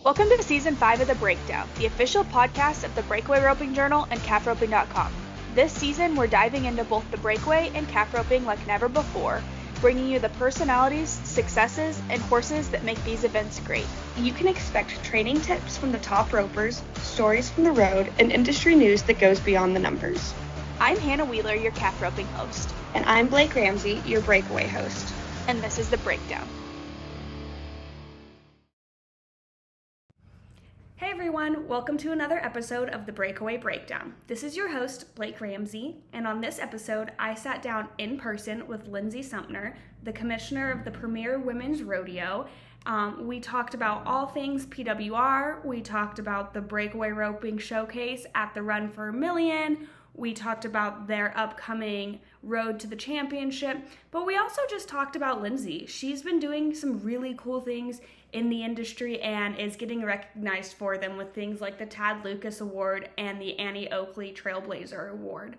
Welcome to Season 5 of The Breakdown, the official podcast of the Breakaway Roping Journal and calfroping.com. This season, we're diving into both the breakaway and calf roping like never before, bringing you the personalities, successes, and horses that make these events great. You can expect training tips from the top ropers, stories from the road, and industry news that goes beyond the numbers. I'm Hannah Wheeler, your calf roping host. And I'm Blake Ramsey, your breakaway host. And this is The Breakdown. Hey everyone, welcome to another episode of the Breakaway Breakdown. This is your host, Blake Ramsey, and on this episode, I sat down in person with Linsay Sumpter, the commissioner of the Premier Women's Rodeo. We talked about all things PWR, we talked about the Breakaway Roping Showcase at the Run for a Million, we talked about their upcoming road to the championship, but we also just talked about Linsay. She's been doing some really cool things in the industry and is getting recognized for them with things like the Tad Lucas Award and the Annie Oakley Trailblazer Award.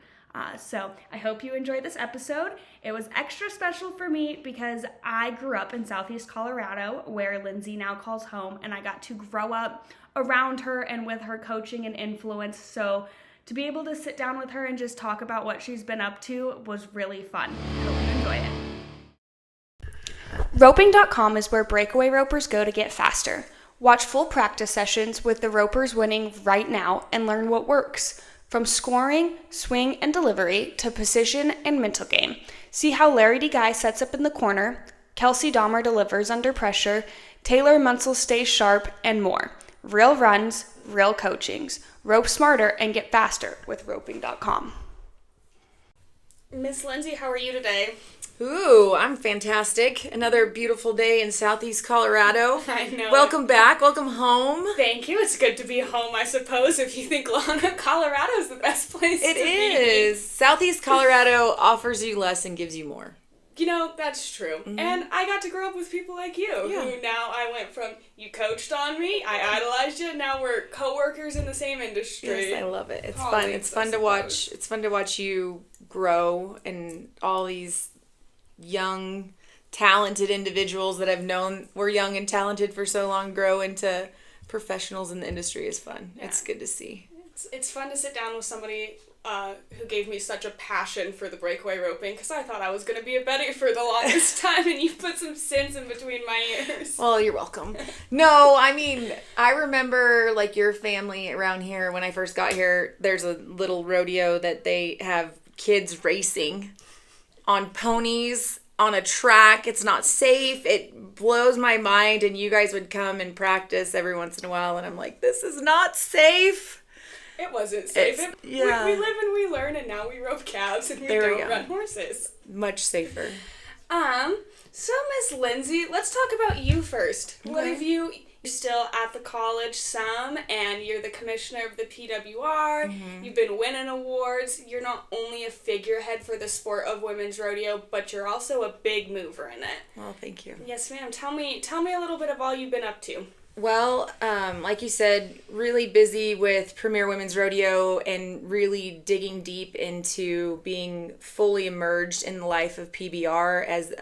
So I hope you enjoyed this episode. It was extra special for me because I grew up in Southeast Colorado, where Linsay now calls home, and I got to grow up around her and with her coaching and influence. So to be able to sit down with her and just talk about what she's been up to was really fun. I hope you enjoy it. Roping.com is where breakaway ropers go to get faster. Watch full practice sessions with the ropers winning right now and learn what works. From scoring, swing, and delivery to position and mental game. See how Larry D. Guy sets up in the corner, Kelsey Dahmer delivers under pressure, Taylor Munsell stays sharp, and more. Real runs, real coachings. Rope smarter and get faster with roping.com. Miss Linsay, how are you today? Ooh, I'm fantastic. Another beautiful day in Southeast Colorado. I know. Welcome back. Welcome home. Thank you. It's good to be home, I suppose, if you think Colorado is the best place to be. It is. Southeast Colorado offers you less and gives you more. You know, that's true. Mm-hmm. And I got to grow up with people like you, who now I went from, you coached on me, I idolized you, now we're co-workers in the same industry. Yes, I love it. It's fun. It's fun to watch. It's fun to watch you grow and all these young, talented individuals that I've known were young and talented for so long grow into professionals in the industry is fun. Yeah. It's good to see. It's fun to sit down with somebody who gave me such a passion for the breakaway roping, because I thought I was going to be a Betty for the longest time, and you put some sense in between my ears. Well, you're welcome. No, I mean, I remember, like, your family around here, when I first got here, there's a little rodeo that they have kids racing on ponies on a track. It's not safe. It blows my mind, and you guys would come and practice every once in a while, and I'm like, this is not safe. It wasn't safe. Yeah. We live and we learn, and now we rope calves and we don't run horses. Much safer. So Miss Linsay, let's talk about you first. Okay. What have you're still at the college some, and you're the commissioner of the PWR. Mm-hmm. You've been winning awards. You're not only a figurehead for the sport of women's rodeo, but you're also a big mover in it. Well, thank you. Yes, ma'am. Tell me a little bit of all you've been up to. Well, like you said, really busy with Premier Women's Rodeo and really digging deep into being fully immersed in the life of PBR as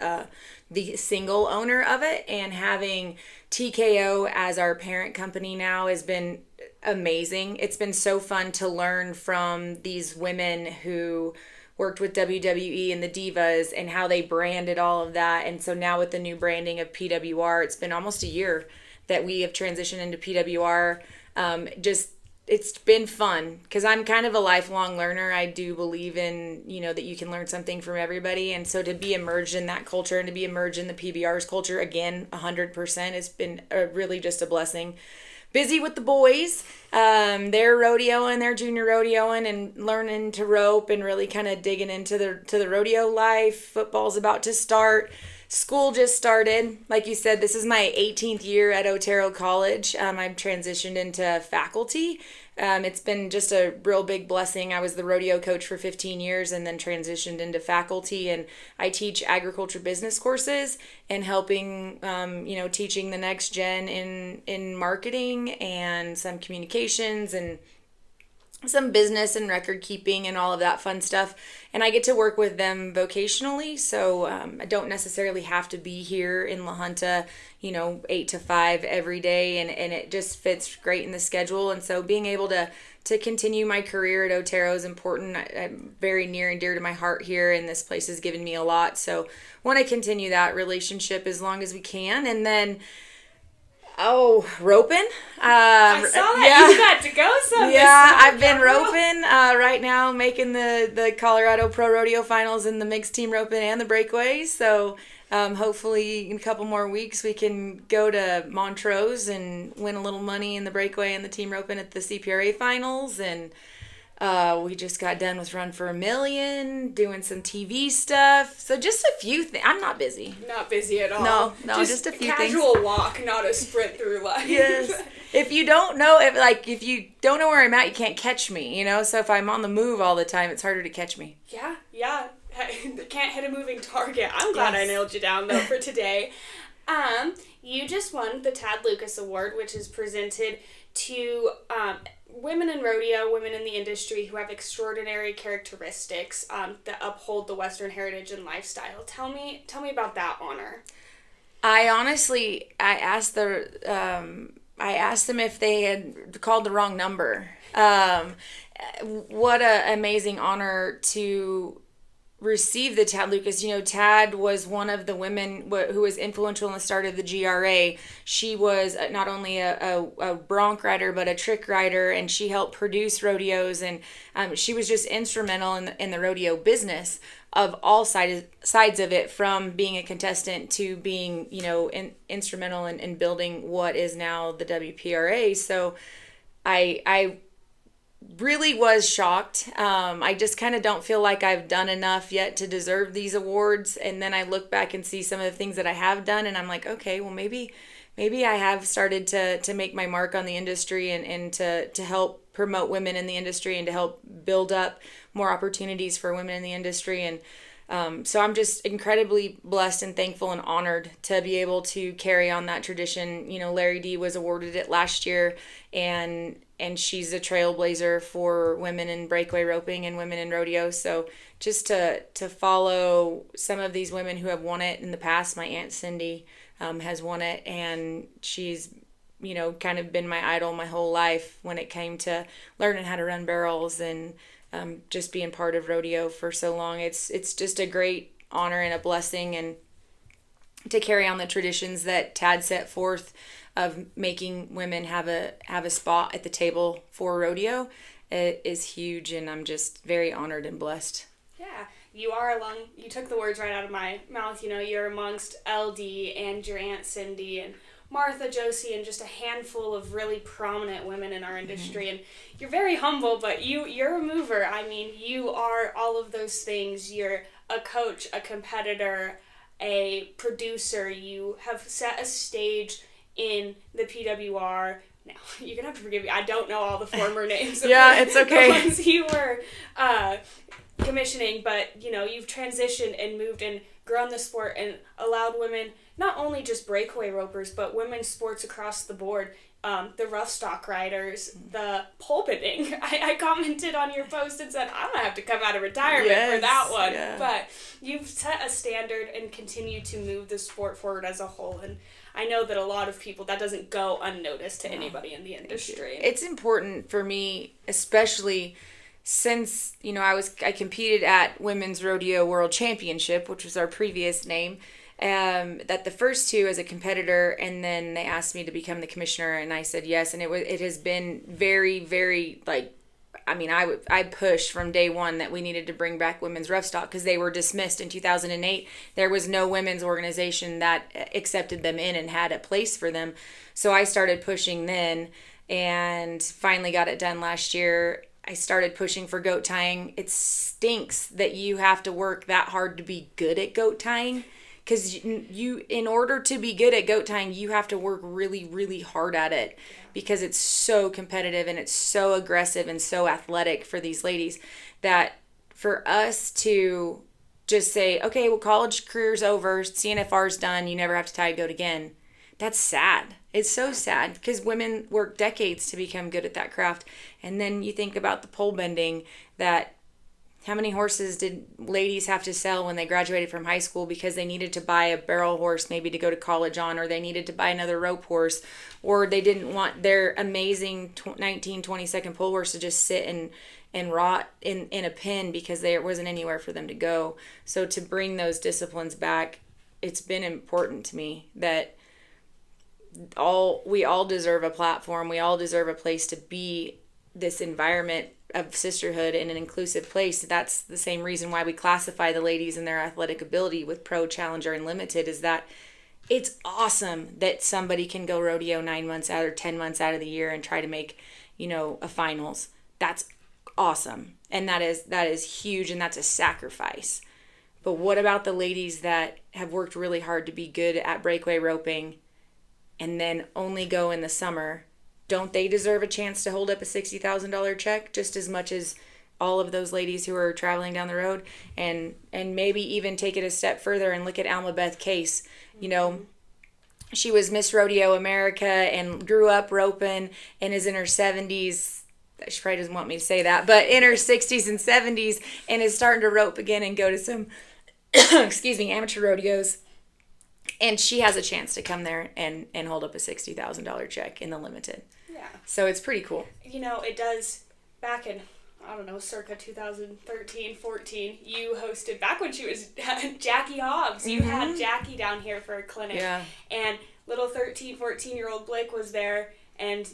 the single owner of it, and having TKO as our parent company now has been amazing. It's been so fun to learn from these women who worked with WWE and the Divas and how they branded all of that. And so now with the new branding of PWR, it's been almost a year that we have transitioned into PWR. It's been fun because I'm kind of a lifelong learner. I do believe in, that you can learn something from everybody. And so to be immersed in that culture and to be immersed in the PBR's culture, again, 100%, has been really just a blessing. Busy with the boys. They're rodeoing, they're junior rodeoing and learning to rope and really kind of digging into the rodeo life. Football's about to start. School just started. Like you said, this is my 18th year at Otero College. I've transitioned into faculty. It's been just a real big blessing. I was the rodeo coach for 15 years and then transitioned into faculty, and I teach agriculture business courses and helping, teaching the next gen in marketing and some communications and some business and record keeping and all of that fun stuff. And I get to work with them vocationally, so I don't necessarily have to be here in La Junta, 8 to 5 every day, and it just fits great in the schedule. And so being able to continue my career at Otero is important. I'm very near and dear to my heart here, and this place has given me a lot. So want to continue that relationship as long as we can. And then roping. I saw that. You got to go some. Yeah, I've been roping right now, making the Colorado Pro Rodeo Finals in the mixed team roping and the breakaway. So hopefully in a couple more weeks we can go to Montrose and win a little money in the breakaway and the team roping at the CPRA Finals. And we just got done with Run for a Million, doing some TV stuff. So just a few things. I'm not busy. Not busy at all. No, just a few things. Casual walk, not a sprint through life. Yes. If you don't know, if you don't know where I'm at, you can't catch me, So if I'm on the move all the time, it's harder to catch me. Yeah. Can't hit a moving target. I'm glad I nailed you down, though, for today. You just won the Tad Lucas Award, which is presented to women in rodeo, women in the industry who have extraordinary characteristics that uphold the Western heritage and lifestyle. Tell me about that honor. I asked them if they had called the wrong number. What an amazing honor to receive the Tad Lucas. Tad was one of the women who was influential in the start of the GRA. She was not only a bronc rider, but a trick rider, and she helped produce rodeos, and she was just instrumental in the rodeo business of all sides of it, from being a contestant to being, instrumental in building what is now the WPRA. So I really was shocked. I just kind of don't feel like I've done enough yet to deserve these awards. And then I look back and see some of the things that I have done, and I'm like, okay, well, maybe I have started to make my mark on the industry and to help promote women in the industry and to help build up more opportunities for women in the industry. And so I'm just incredibly blessed and thankful and honored to be able to carry on that tradition. Larry D was awarded it last year, and she's a trailblazer for women in breakaway roping and women in rodeo. So just to follow some of these women who have won it in the past, my Aunt Cindy has won it, and she's kind of been my idol my whole life when it came to learning how to run barrels and just being part of rodeo for so long. It's just a great honor and a blessing, and to carry on the traditions that Tad set forth of making women have a spot at the table for rodeo. It is huge, and I'm just very honored and blessed. Yeah, you took the words right out of my mouth. You're amongst LD and your Aunt Cindy and Martha, Josie, and just a handful of really prominent women in our industry. Mm-hmm. And you're very humble, but you're a mover. I mean, you are all of those things. You're a coach, a competitor, a producer. You have set a stage in the PWR. Now, you're going to have to forgive me. I don't know all the former names. Yeah, it's okay. The ones you were commissioning, but, you've transitioned and moved and grown the sport and allowed women, not only just breakaway ropers, but women's sports across the board, the rough stock riders, the pulpiting. I commented on your post and said, I'm going to have to come out of retirement for that one. Yeah. But you've set a standard and continue to move the sport forward as a whole. And I know that a lot of people, that doesn't go unnoticed to anybody in the industry. It's important for me, especially since, I competed at Women's Rodeo World Championship, which was our previous name, that the first two as a competitor, and then they asked me to become the commissioner, and I said yes, and it has been very, very, I pushed from day one that we needed to bring back women's rough stock because they were dismissed in 2008. There was no women's organization that accepted them in and had a place for them. So I started pushing then and finally got it done last year. I started pushing for goat tying. It stinks that you have to work that hard to be good at goat tying, because in order to be good at goat tying, you have to work really, really hard at it, because it's so competitive and it's so aggressive and so athletic for these ladies, that for us to just say, okay, well, college career's over, CNFR's done, you never have to tie a goat again, That's sad. It's so sad because women work decades to become good at that craft. And then you think about the pole bending, that how many horses did ladies have to sell when they graduated from high school because they needed to buy a barrel horse maybe to go to college on, or they needed to buy another rope horse, or they didn't want their amazing 19, 20-second pole horse to just sit and rot in a pen because there wasn't anywhere for them to go. So to bring those disciplines back, it's been important to me that we all deserve a platform. We all deserve a place to be this environment of sisterhood in an inclusive place. That's the same reason why we classify the ladies and their athletic ability with pro, challenger, and limited, is that it's awesome that somebody can go rodeo 9 months out or 10 months out of the year and try to make, a finals. That's awesome. And that is huge, and that's a sacrifice. But what about the ladies that have worked really hard to be good at breakaway roping and then only go in the summer? Don't they deserve a chance to hold up a $60,000 check just as much as all of those ladies who are traveling down the road? And maybe even take it a step further and look at Alma Beth Case. She was Miss Rodeo America and grew up roping and is in her 70s. She probably doesn't want me to say that, but in her 60s and 70s, and is starting to rope again and go to some, amateur rodeos. And she has a chance to come there and hold up a $60,000 check in the limited. Yeah. So it's pretty cool. It does, back in, I don't know, circa 2013, 14, you hosted, back when she was Jackie Hobbs, you had Jackie down here for a clinic. Yeah. And little 13, 14-year-old Blake was there, and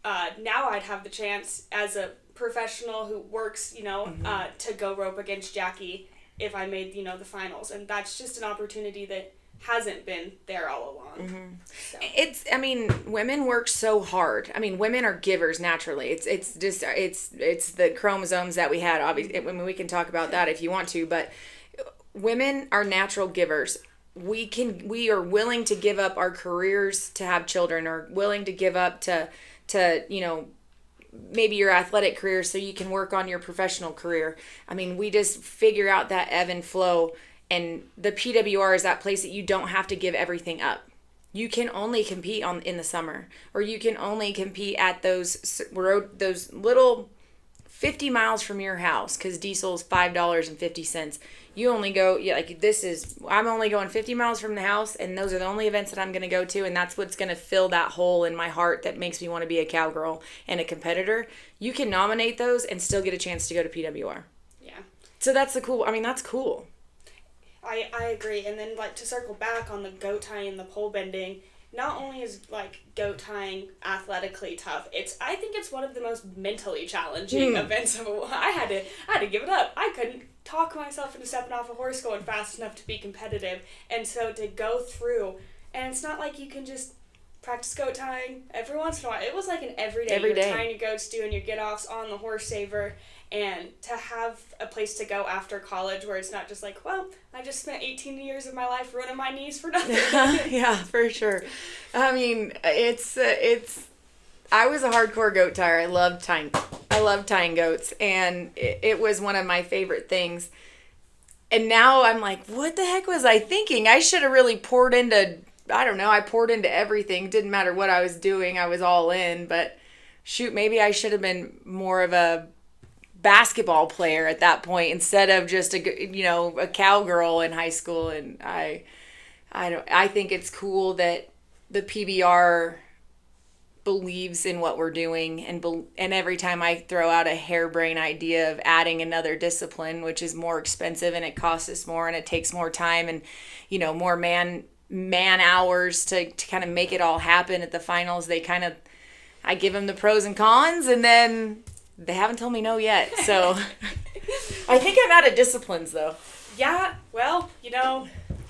now I'd have the chance as a professional who works, to go rope against Jackie if I made, the finals. And that's just an opportunity that hasn't been there all along. So. Women work so hard. Women are givers naturally. It's the chromosomes that we had. Obviously, we can talk about that if you want to, but women are natural givers. We are willing to give up our careers to have children, or willing to give up to maybe your athletic career so you can work on your professional career. We just figure out that ebb and flow. And the PWR is that place that you don't have to give everything up. You can only compete in the summer, or you can only compete at those little 50 miles from your house, because diesel is $5.50. You only go, I'm only going 50 miles from the house, and those are the only events that I'm going to go to, and that's what's going to fill that hole in my heart that makes me want to be a cowgirl and a competitor. You can nominate those and still get a chance to go to PWR. Yeah. So that's that's cool. I agree. And then, to circle back on the goat tying and the pole bending, not only is, goat tying athletically tough, I think it's one of the most mentally challenging events of I had to give it up. I couldn't talk myself into stepping off a horse going fast enough to be competitive. And so to go through, and it's not like you can just practice goat tying every once in a while. It was like an everyday. You're tying your goats, doing your get-offs on the horse saver. And to have a place to go after college where it's not just I just spent 18 years of my life ruining my knees for nothing. Yeah, for sure. I was a hardcore goat tyer. I loved tying goats, and it was one of my favorite things. And now I'm like, what the heck was I thinking? I should have really poured into everything. Didn't matter what I was doing. I was all in, but shoot, maybe I should have been more of a basketball player at that point instead of just a cowgirl in high school. And I think it's cool that the PBR believes in what we're doing, and every time I throw out a harebrained idea of adding another discipline, which is more expensive and it costs us more and it takes more time and more man hours to kind of make it all happen at the finals, I give them the pros and cons, and then they haven't told me no yet, so I think I'm out of disciplines, though. Yeah, well,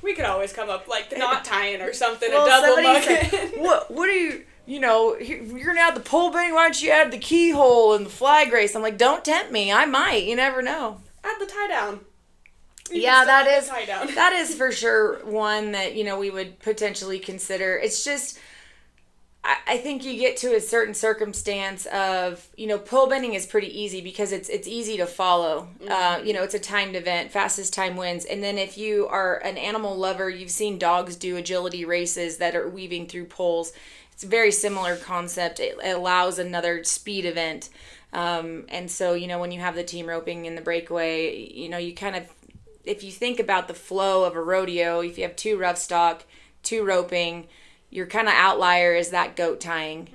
we could always come up, the knot tying or something, a double mugging. What are you, you're going to add the pole bending, why don't you add the keyhole and the flag race? I'm like, don't tempt me, I might, you never know. Add the tie down. Yeah, that is for sure one that, we would potentially consider. It's just, I think you get to a certain circumstance of, pole bending is pretty easy because it's easy to follow. It's a timed event, fastest time wins. And then if you are an animal lover, you've seen dogs do agility races that are weaving through poles. It's a very similar concept. It allows another speed event. And so, when you have the team roping and the breakaway, you kind of, if you think about the flow of a rodeo, if you have 2 rough stock, 2 roping, your kind of outlier is that goat tying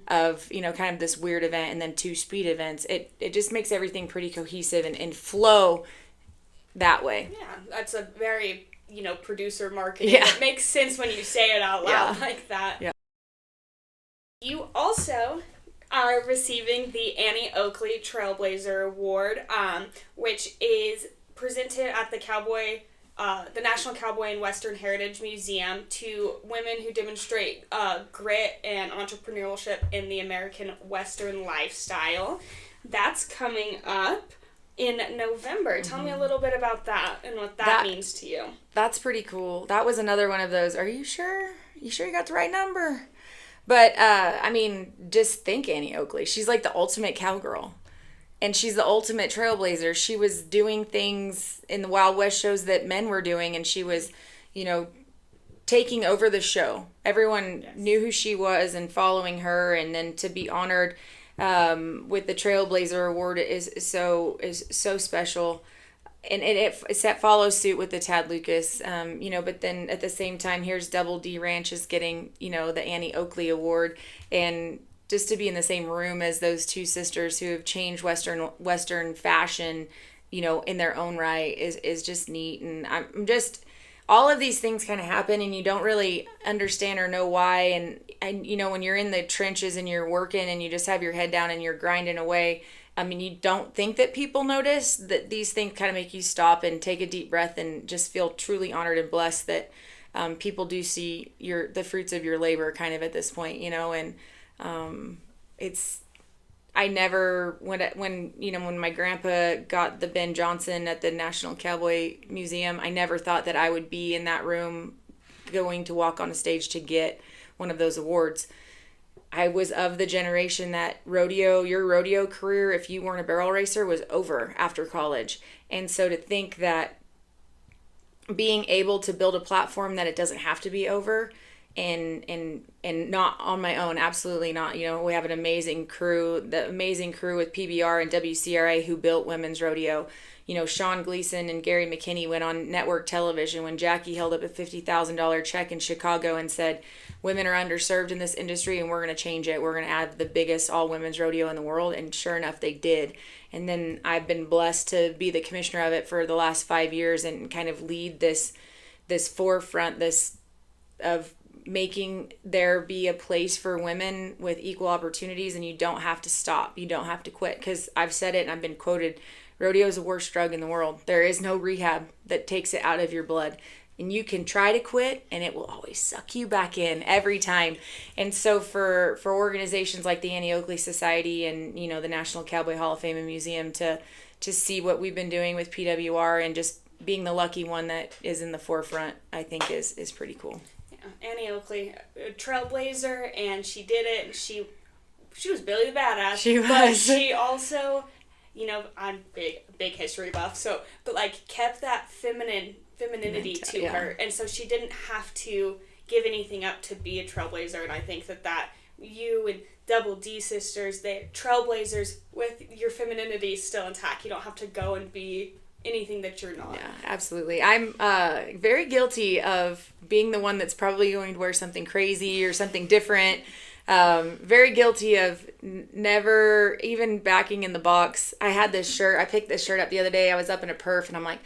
of, kind of this weird event, and then 2 speed events. It just makes everything pretty cohesive and flow that way. Yeah, that's a very, producer marketing. Yeah. It makes sense when you say it out loud like that. Yeah. You also are receiving the Annie Oakley Trailblazer Award, which is presented at the National Cowboy and Western Heritage Museum to women who demonstrate grit and entrepreneurship in the American Western lifestyle. That's coming up in November. Tell me a little bit about that and what that means to you. That's pretty cool. That was another one of those, are you sure? You sure you got the right number? But, just think Annie Oakley. She's like the ultimate cowgirl. And she's the ultimate trailblazer. She was doing things in the Wild West shows that men were doing, and she was, taking over the show. Everyone knew who she was and following her, and then to be honored with the Trailblazer Award is so special. And it follows suit with the Tad Lucas, but then at the same time, here's Double D Ranch is getting, the Annie Oakley Award, and just to be in the same room as those 2 sisters who have changed Western fashion, in their own right is just neat. And I'm just, all of these things kind of happen and you don't really understand or know why. And when you're in the trenches and you're working and you just have your head down and you're grinding away, you don't think that people notice that these things kind of make you stop and take a deep breath and just feel truly honored and blessed that people do see the fruits of your labor kind of at this point, and I never, when my grandpa got the Ben Johnson at the National Cowboy Museum, I never thought that I would be in that room going to walk on a stage to get one of those awards. I was of the generation that your rodeo career, if you weren't a barrel racer, was over after college. And so to think that being able to build a platform that it doesn't have to be over, and not on my own, absolutely not. We have an amazing crew, the amazing crew with PBR and WCRA who built women's rodeo. Sean Gleason and Gary McKinney went on network television when Jackie held up a $50,000 check in Chicago and said, women are underserved in this industry and we're going to change it. We're going to add the biggest all-women's rodeo in the world. And sure enough, they did. And then I've been blessed to be the commissioner of it for the last 5 years and kind of lead this forefront, of making there be a place for women with equal opportunities, and you don't have to stop. You don't have to quit, because I've said it and I've been quoted, rodeo is the worst drug in the world. There is no rehab that takes it out of your blood. And you can try to quit and it will always suck you back in every time. And so for organizations like the Annie Oakley Society and, the National Cowboy Hall of Fame and Museum to see what we've been doing with PWR and just being the lucky one that is in the forefront, I think is pretty cool. Annie Oakley, a trailblazer, and she did it, and she was Billy the Badass. She was. But she also, I'm big history buff, but kept that femininity to her, and so she didn't have to give anything up to be a trailblazer, and I think that you and Double D sisters, they're trailblazers with your femininity still intact. You don't have to go and be anything that you're not. Yeah, absolutely. I'm very guilty of being the one that's probably going to wear something crazy or something different. Very guilty of never even backing in the box. I had this shirt. I picked this shirt up the other day. I was up in a perf and I'm like,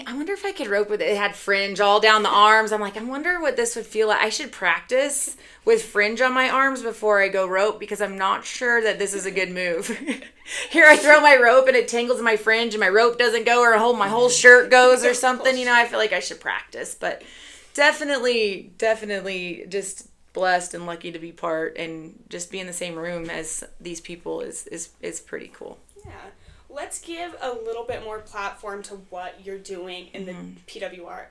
I wonder if I could rope with it. It had fringe all down the arms. I'm like, I wonder what this would feel like. I should practice with fringe on my arms before I go rope, because I'm not sure that this is a good move. Here I throw my rope and it tangles in my fringe and my rope doesn't go, or my whole shirt goes or something. I feel like I should practice. But definitely just blessed and lucky to be part and just be in the same room as these people is pretty cool. Yeah. Let's give a little bit more platform to what you're doing in the PWR.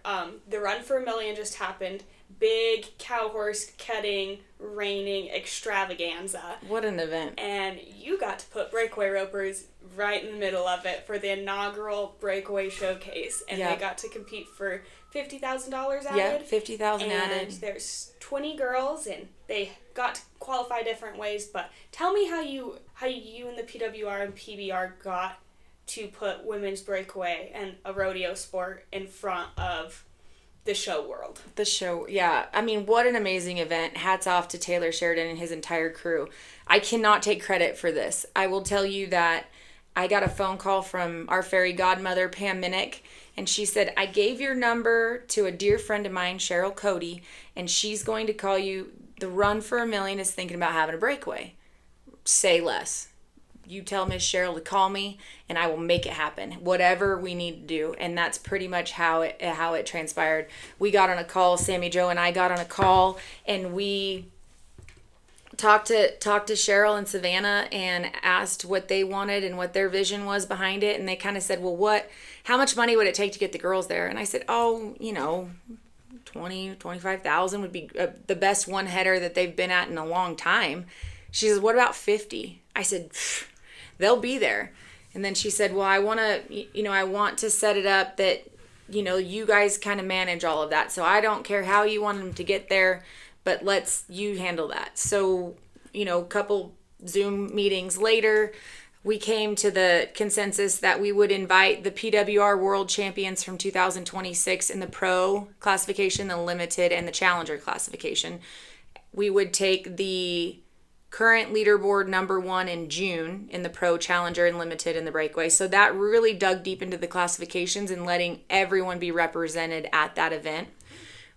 The Run for $1 Million just happened. big cow horse cutting, reining extravaganza. What an event. And you got to put breakaway ropers right in the middle of it for the inaugural breakaway showcase. And they got to compete for $50,000 added. Yeah, $50,000 added. And there's 20 girls, and they got to qualify different ways. But tell me how you and the PWR and PBR got to put women's breakaway and a rodeo sport in front of the show world. The show, yeah. I mean, what an amazing event. Hats off to Taylor Sheridan and his entire crew. I cannot take credit for this. I will tell you that I got a phone call from our fairy godmother, Pam Minnick, and she said, I gave your number to a dear friend of mine, Cheryl Cody, and she's going to call you. The Run for a Million is thinking about having a breakaway. Say less. You tell Miss Cheryl to call me, and I will make it happen. Whatever we need to do, and that's pretty much how it transpired. We got on a call. Sammy Joe and I got on a call, and we talked to Cheryl and Savannah and asked what they wanted and what their vision was behind it. And they kind of said, well, how much money would it take to get the girls there? And I said, 25,000 would be the best one header that they've been at in a long time. She says, what about 50? I said, they'll be there. And then she said, well, I want to set it up that, you guys kind of manage all of that. So I don't care how you want them to get there, but you handle that. So, a couple Zoom meetings later, we came to the consensus that we would invite the PWR World Champions from 2026 in the pro classification, the limited, and the challenger classification. We would take the current leaderboard number 1 in June in the pro, challenger, and limited in the breakaway. So that really dug deep into the classifications and letting everyone be represented at that event.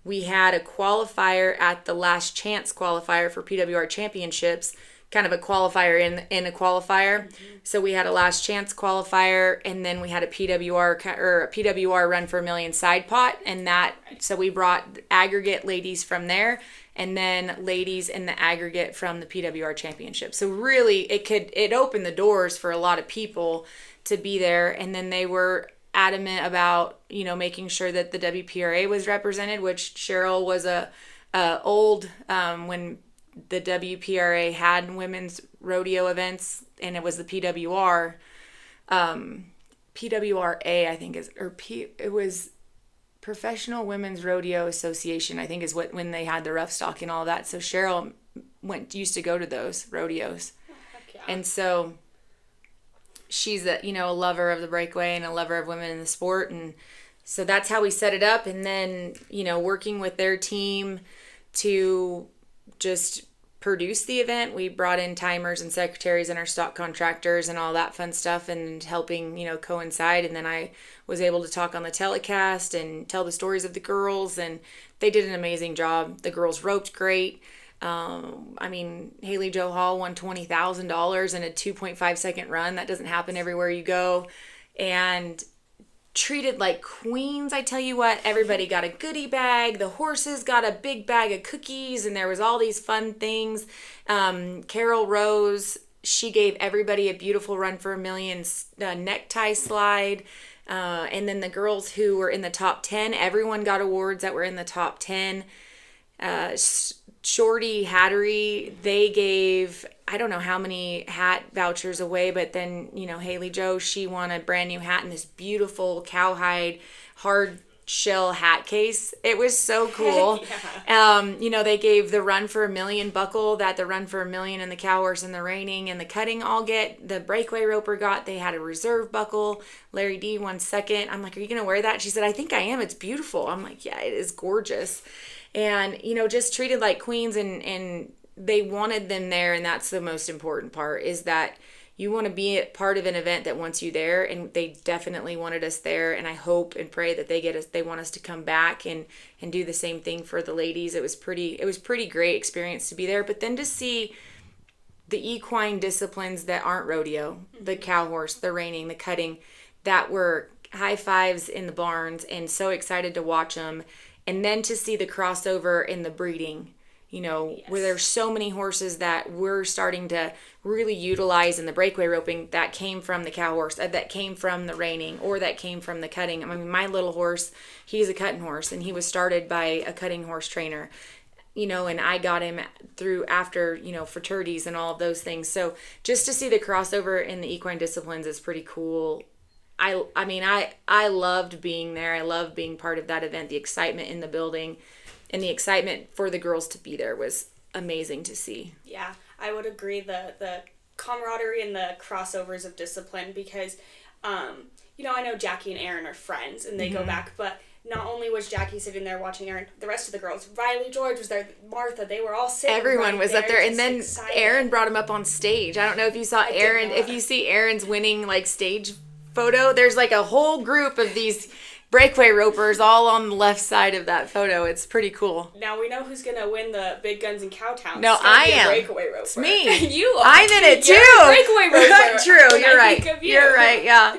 We had a qualifier at the last chance qualifier for PWR Championships, kind of a qualifier in a qualifier. Mm-hmm. So we had a last chance qualifier, and then we had a PWR Run for a Million side pot, and so we brought aggregate ladies from there, and then ladies in the aggregate from the PWR Championship. So really, it opened the doors for a lot of people to be there, and then they were adamant about making sure that the WPRA was represented, which Cheryl was old when the WPRA had women's rodeo events, and it was the PWR, PWRA, I think it was Professional Women's Rodeo Association, I think is when they had the rough stock and all that. So Cheryl used to go to those rodeos. Yeah. And so she's a lover of the breakaway and a lover of women in the sport. And so that's how we set it up. And then, working with their team to just produce the event, we brought in timers and secretaries and our stock contractors and all that fun stuff, and helping coincide. And then I was able to talk on the telecast and tell the stories of the girls, and they did an amazing job. The girls roped great. Haley Jo Hall won $20,000 in a 2.5 second run. That doesn't happen everywhere you go. And treated like queens. I tell you what, everybody got a goodie bag. The horses got a big bag of cookies, and there was all these fun things. Carol Rose, she gave everybody a beautiful Run for a Million necktie slide. And then the girls who were in the top 10, everyone got awards that were in the top 10. Shorty Hattery, they gave, I don't know how many hat vouchers away, but then, Haley Jo, she won a brand new hat in this beautiful cowhide hard shell hat case. It was so cool. Yeah. They gave the Run for a Million buckle that the Run for a Million and the cow horse and the reining and the cutting all get. The breakaway roper got. They had a reserve buckle. Larry D won second. I'm like, are you going to wear that? She said, I think I am. It's beautiful. I'm like, yeah, it is gorgeous. And, just treated like queens, and they wanted them there. And that's the most important part, is that you want to be a part of an event that wants you there. And they definitely wanted us there. And I hope and pray that they want us to come back and do the same thing for the ladies. It was pretty great experience to be there. But then to see the equine disciplines that aren't rodeo, the cow horse, the reining, the cutting, that were high fives in the barns, and so excited to watch them. And then to see the crossover in the breeding, where there's so many horses that we're starting to really utilize in the breakaway roping that came from the cow horse, that came from the reining, or that came from the cutting. I mean, my little horse, he's a cutting horse, and he was started by a cutting horse trainer, and I got him through after, fraternities and all of those things. So just to see the crossover in the equine disciplines is pretty cool. I loved being there. I loved being part of that event. The excitement in the building and the excitement for the girls to be there was amazing to see. Yeah, I would agree. The camaraderie and the crossovers of discipline, because, I know Jackie and Aaron are friends and they go back, but not only was Jackie sitting there watching Aaron, the rest of the girls, Riley George was there, Martha, they were all sitting Everyone was up there, and then excited. Aaron brought him up on stage. I don't know if you saw Aaron, if you see Aaron's winning, stage photo, there's, a whole group of these breakaway ropers all on the left side of that photo. It's pretty cool. Now we know who's going to win the Big Guns in Cowtown. No, I am. Breakaway roper. It's me. You are. I'm in it, too. You're a breakaway roper. True, you're right. Think of you. You're right, yeah.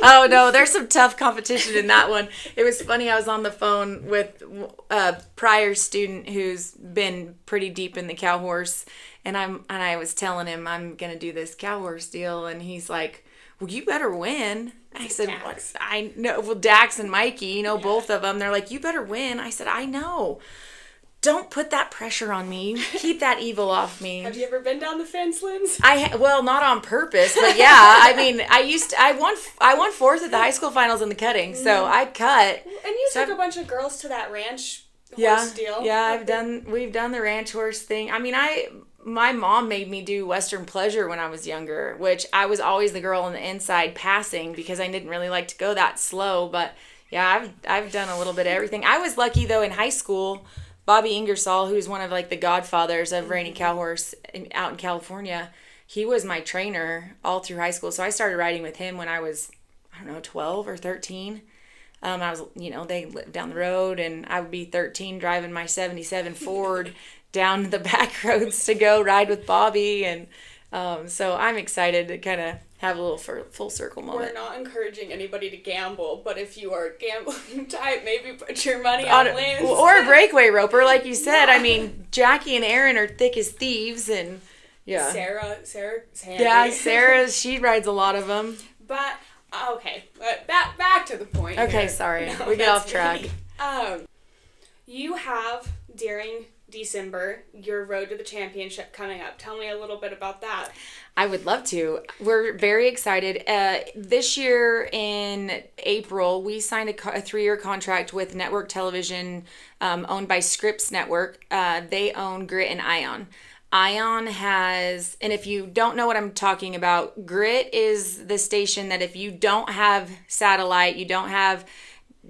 Oh, no, there's some tough competition in that one. It was funny, I was on the phone with a prior student who's been pretty deep in the cow horse, and I was telling him I'm going to do this cow horse deal, and he's like, well, you better win. I said, Dax. I know. Well, Dax and Mikey, both of them, they're like, you better win. I said, I know. Don't put that pressure on me. Keep that evil off me. Have you ever been down the fence, Linz? Well, not on purpose, but yeah. I won fourth at the high school finals in the cutting, so I cut. And you took a bunch of girls to that ranch horse deal. Yeah, we've done the ranch horse thing. My mom made me do Western Pleasure when I was younger, which I was always the girl on the inside passing because I didn't really like to go that slow. But yeah, I've done a little bit of everything. I was lucky though in high school. Bobby Ingersoll, who's one of the godfathers of reining cow horse out in California, he was my trainer all through high school. So I started riding with him when I was 12 or 13. I was, they lived down the road, and I would be 13 driving my 77 Ford down the back roads to go ride with Bobby. And so I'm excited to kind of have a little full circle moment. We're not encouraging anybody to gamble, but if you are gambling type, maybe put your money on Linz. Or a breakaway roper, like you said. Yeah. Jackie and Aaron are thick as thieves, and yeah. Sarah. Yeah, Sarah, she rides a lot of them. But okay, but back to the point. Okay, here. sorry, No, we get off track. You have during December your road to the championship coming up. Tell me a little bit about that. I would love to. We're very excited. This year in April, we signed a 3-year contract with network television owned by Scripps Network. They own Grit and Ion. Ion has, and if you don't know what I'm talking about, Grit is the station that if you don't have satellite, you don't have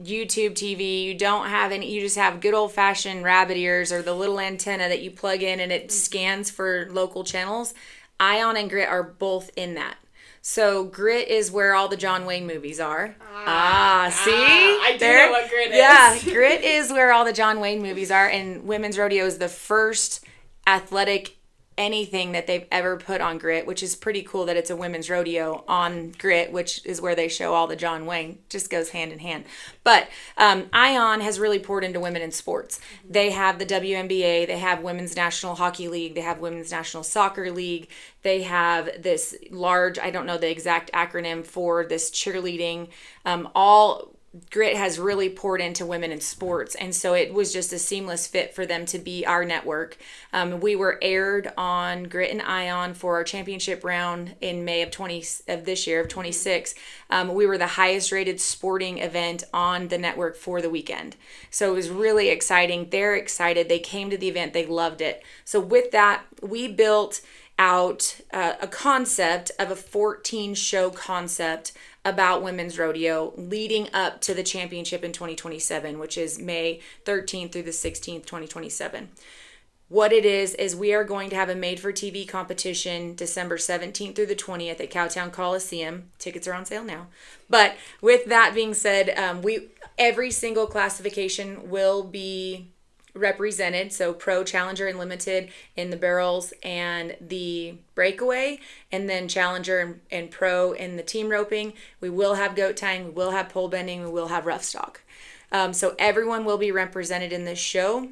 YouTube TV, you don't have any, you just have good old fashioned rabbit ears or the little antenna that you plug in and it scans for local channels. Ion and Grit are both in that. So Grit is where all the John Wayne movies are. See? I do know what Grit is. Yeah, Grit is where all the John Wayne movies are, and Women's Rodeo is the first athletic anything that they've ever put on Grit, which is pretty cool that it's a women's rodeo on Grit, which is where they show all the John Wayne. Just goes hand in hand. But Ion has really poured into women in sports. They have the WNBA, they have Women's National Hockey League, they have Women's National Soccer League, they have this large, I don't know the exact acronym for this cheerleading, Grit has really poured into women in sports, and so it was just a seamless fit for them to be our network. We were aired on Grit and Ion for our championship round in May of this year of 26. We were the highest rated sporting event on the network for the weekend, so it was really exciting. They're excited. They came to the event. They loved it. So with that, we built out a concept of a 14-show concept about women's rodeo leading up to the championship in 2027, which is May 13th through the 16th, 2027. What it is we are going to have a made-for-TV competition December 17th through the 20th at Cowtown Coliseum. Tickets are on sale now. But with that being said, every single classification will be represented, so pro, challenger, and limited in the barrels and the breakaway, and then challenger and pro in the team roping. We will have goat tying, we will have pole bending, we will have rough stock. So everyone will be represented in this show.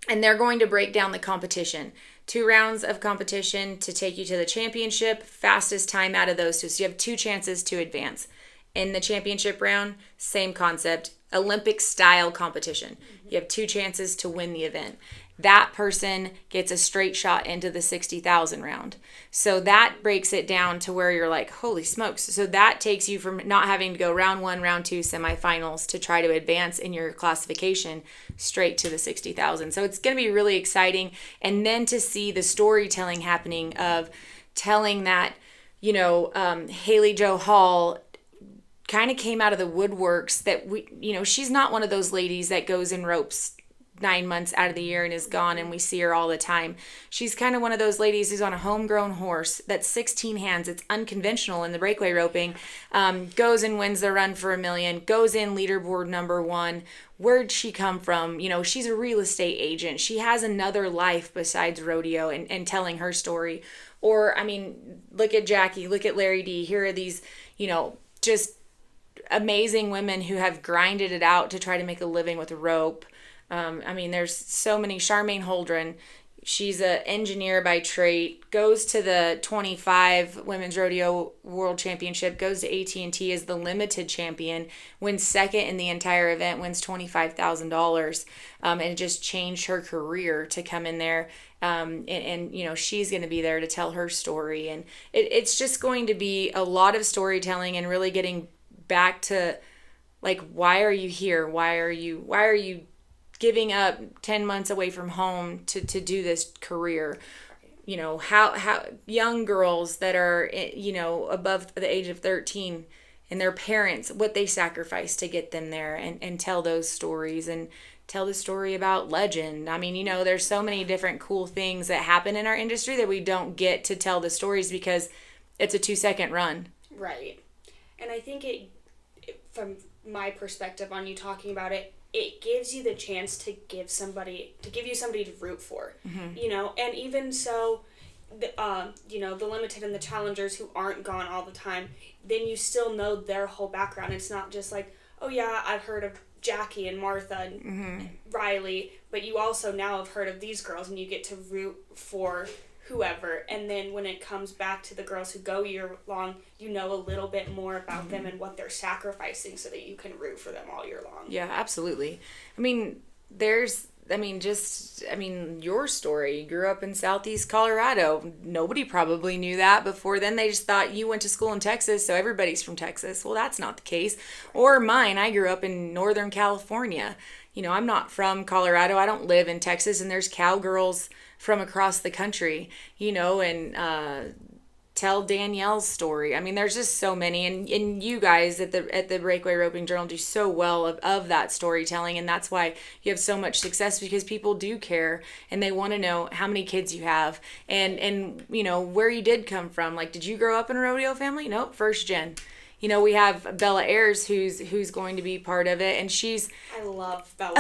And they're going to break down the competition. 2 rounds of competition to take you to the championship, fastest time out of those 2. So you have 2 chances to advance. In the championship round, same concept, Olympic style competition. You have 2 chances to win the event. That person gets a straight shot into the 60,000 round. So that breaks it down to where you're like, holy smokes. So that takes you from not having to go round 1, round 2, semifinals to try to advance in your classification straight to the 60,000. So it's going to be really exciting. And then to see the storytelling happening of telling that, Haley Jo Hall kind of came out of the woodworks, that she's not one of those ladies that goes and ropes 9 months out of the year and is gone and we see her all the time. She's kind of one of those ladies who's on a homegrown horse that's 16 hands. It's unconventional in the breakaway roping. Goes and wins the run for $1 million, goes in leaderboard number 1. Where'd she come from? She's a real estate agent. She has another life besides rodeo and telling her story. Or, look at Jackie, look at Larry D. Here are these, just amazing women who have grinded it out to try to make a living with a rope. There's so many. Charmaine Holdren, she's an engineer by trade, goes to the 25 Women's Rodeo World Championship, goes to AT&T as the limited champion, wins second in the entire event, wins $25,000, and it just changed her career to come in there. She's going to be there to tell her story. And it's just going to be a lot of storytelling and really getting back to, like, why are you here? Why are you giving up 10 months away from home to do this career? How young girls that are, above the age of 13 and their parents, what they sacrificed to get them there, and tell those stories and tell the story about legend. There's so many different cool things that happen in our industry that we don't get to tell the stories because it's a 2-second run. Right. And I think from my perspective on you talking about it, it gives you the chance to give you somebody to root for, and even so, the limited and the challengers who aren't gone all the time, then you still know their whole background. It's not just like, oh yeah, I've heard of Jackie and Martha and Riley, but you also now have heard of these girls and you get to root for whoever. And then when it comes back to the girls who go year long, you know a little bit more about them and what they're sacrificing so that you can root for them all year long. Yeah, absolutely. Your story, you grew up in Southeast Colorado. Nobody probably knew that before then. They just thought you went to school in Texas, so everybody's from Texas. Well, that's not the case. Or mine, I grew up in Northern California. I'm not from Colorado. I don't live in Texas, and there's cowgirls from across the country, and tell Danielle's story. There's just so many, and you guys at the Breakaway Roping Journal do so well of that storytelling, and that's why you have so much success, because people do care and they want to know how many kids you have and where you did come from. Like, did you grow up in a rodeo family? Nope, first gen. We have Bella Ayers who's going to be part of it, and I love Bella.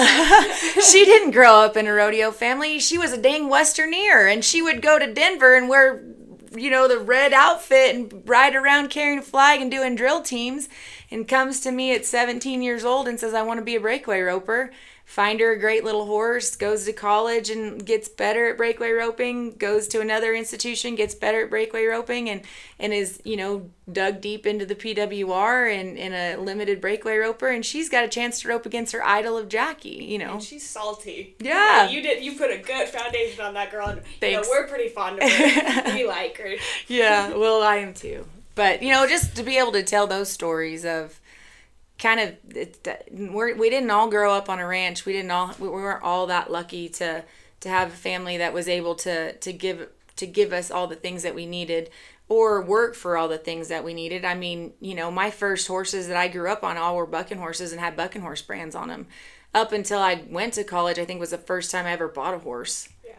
She didn't grow up in a rodeo family. She was a dang Westerneer, and she would go to Denver and wear, the red outfit and ride around carrying a flag and doing drill teams, and comes to me at 17 years old and says, I want to be a breakaway roper. Find her a great little horse, goes to college and gets better at breakaway roping, goes to another institution, gets better at breakaway roping, and is, dug deep into the PWR and a limited breakaway roper, and she's got a chance to rope against her idol of Jackie, And she's salty. Yeah. You put a good foundation on that girl. And, Thanks. We're pretty fond of her. We like her. Yeah, well, I am too. But, just to be able to tell those stories of we didn't all grow up on a ranch. We weren't all that lucky to have a family that was able to give us all the things that we needed, or work for all the things that we needed. My first horses that I grew up on all were bucking horses and had bucking horse brands on them. Up until I went to college, I think was the first time I ever bought a horse. Yeah.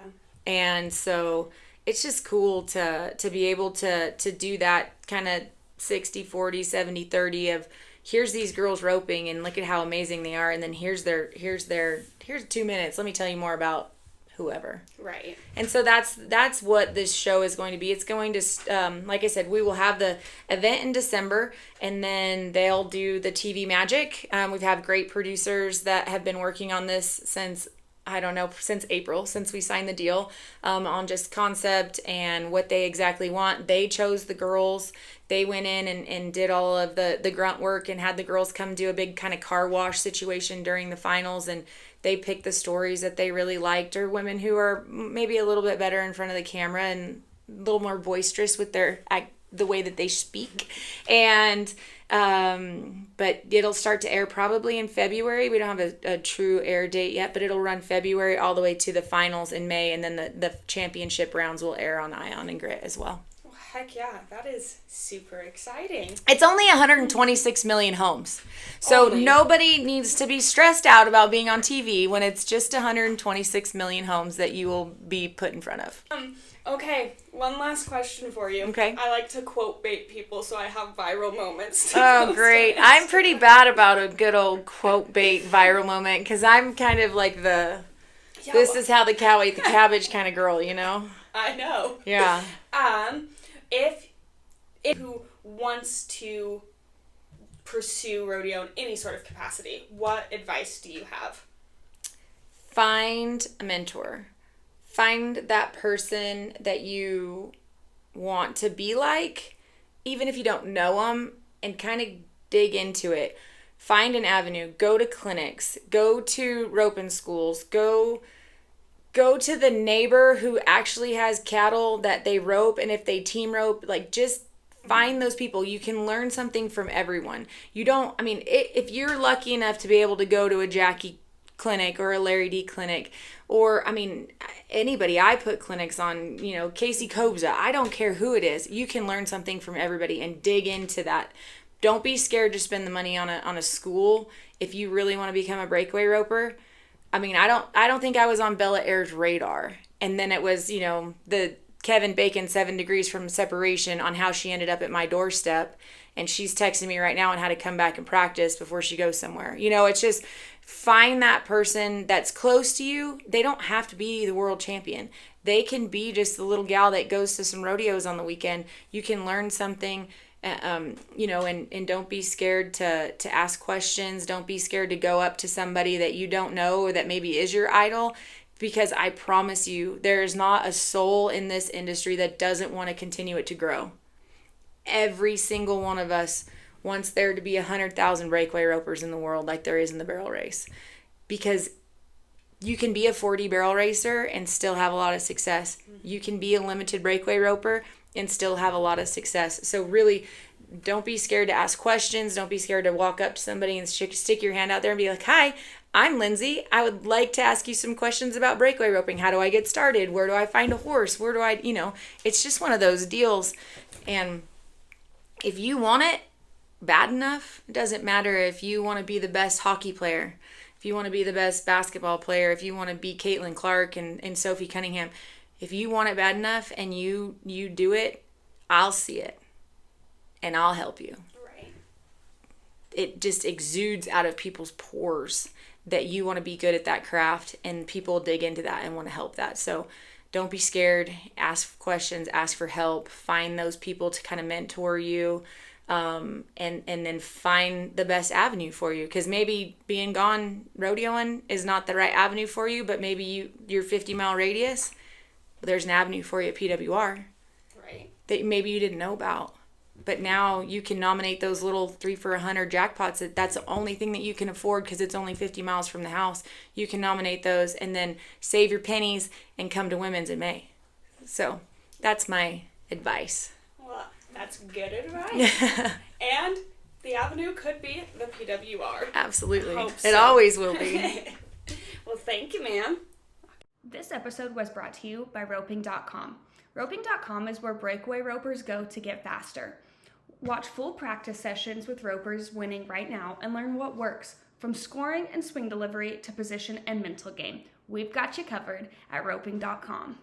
And so it's just cool to be able to do that kind of 60-40, 70-30 of, here's these girls roping and look at how amazing they are, and then here's 2 minutes. Let me tell you more about whoever. Right. And so that's what this show is going to be. It's going to, like I said, we will have the event in December, and then they'll do the TV magic. We've had great producers that have been working on this since I don't know, since April, since we signed the deal, on just concept and what they exactly want. They chose the girls. They went in and did all of the grunt work and had the girls come do a big kind of car wash situation during the finals, and they picked the stories that they really liked, or women who are maybe a little bit better in front of the camera and a little more boisterous with the way that they speak. And but it'll start to air probably in February. We don't have a true air date yet, but it'll run February all the way to the finals in May, and then the championship rounds will air on Ion and Grit as well. Heck yeah, that is super exciting. It's only 126 million homes. So nobody needs to be stressed out about being on TV when it's just 126 million homes that you will be put in front of. Okay, one last question for you. Okay. I like to quote bait people, so I have viral moments. Oh, great. I'm pretty bad about a good old quote bait viral moment, because I'm kind of like this is how the cow ate the cabbage kind of girl, you know? I know. Yeah. If who wants to pursue rodeo in any sort of capacity, what advice do you have? Find a mentor. Find that person that you want to be like, even if you don't know them, and kind of dig into it. Find an avenue. Go to clinics. Go to roping schools. Go to the neighbor who actually has cattle that they rope, and if they team rope, like, just find those people. You can learn something from everyone. If you're lucky enough to be able to go to a Jackie clinic or a Larry D clinic, or anybody, I put clinics on, Casey Kobza, I don't care who it is. You can learn something from everybody and dig into that. Don't be scared to spend the money on a school if you really want to become a breakaway roper. I don't think I was on Bella Air's radar. And then it was, the Kevin Bacon 7 Degrees from Separation on how she ended up at my doorstep. And she's texting me right now on how to come back and practice before she goes somewhere. It's just find that person that's close to you. They don't have to be the world champion. They can be just the little gal that goes to some rodeos on the weekend. You can learn something. And don't be scared to ask questions. Don't be scared to go up to somebody that you don't know or that maybe is your idol, because I promise you, there is not a soul in this industry that doesn't want to continue it to grow. Every single one of us wants there to be 100,000 breakaway ropers in the world, like there is in the barrel race, because you can be a 40 barrel racer and still have a lot of success. You can be a limited breakaway roper and still have a lot of success. So really, don't be scared to ask questions. Don't be scared to walk up to somebody and stick your hand out there and be like, "Hi, I'm Lindsay. I would like to ask you some questions about breakaway roping. How do I get started? Where do I find a horse? Where do I, it's just one of those deals." And if you want it bad enough, it doesn't matter if you want to be the best hockey player, if you want to be the best basketball player, if you want to be Caitlin Clark and Sophie Cunningham. If you want it bad enough and you do it, I'll see it and I'll help you. Right. It just exudes out of people's pores that you want to be good at that craft, and people dig into that and want to help that. So don't be scared. Ask questions, ask for help, find those people to kind of mentor you, and then find the best avenue for you. Because maybe being gone rodeoing is not the right avenue for you, but maybe your 50-mile radius, there's an avenue for you at PWR, right, that maybe you didn't know about. But now you can nominate those little 3 for $100 jackpots. That's the only thing that you can afford because it's only 50 miles from the house. You can nominate those and then save your pennies and come to women's in May. So that's my advice. Well, that's good advice. And the avenue could be the PWR. Absolutely. So. It always will be. Well, thank you, ma'am. This episode was brought to you by Roping.com. Roping.com is where breakaway ropers go to get faster. Watch full practice sessions with ropers winning right now and learn what works, from scoring and swing delivery to position and mental game. We've got you covered at Roping.com.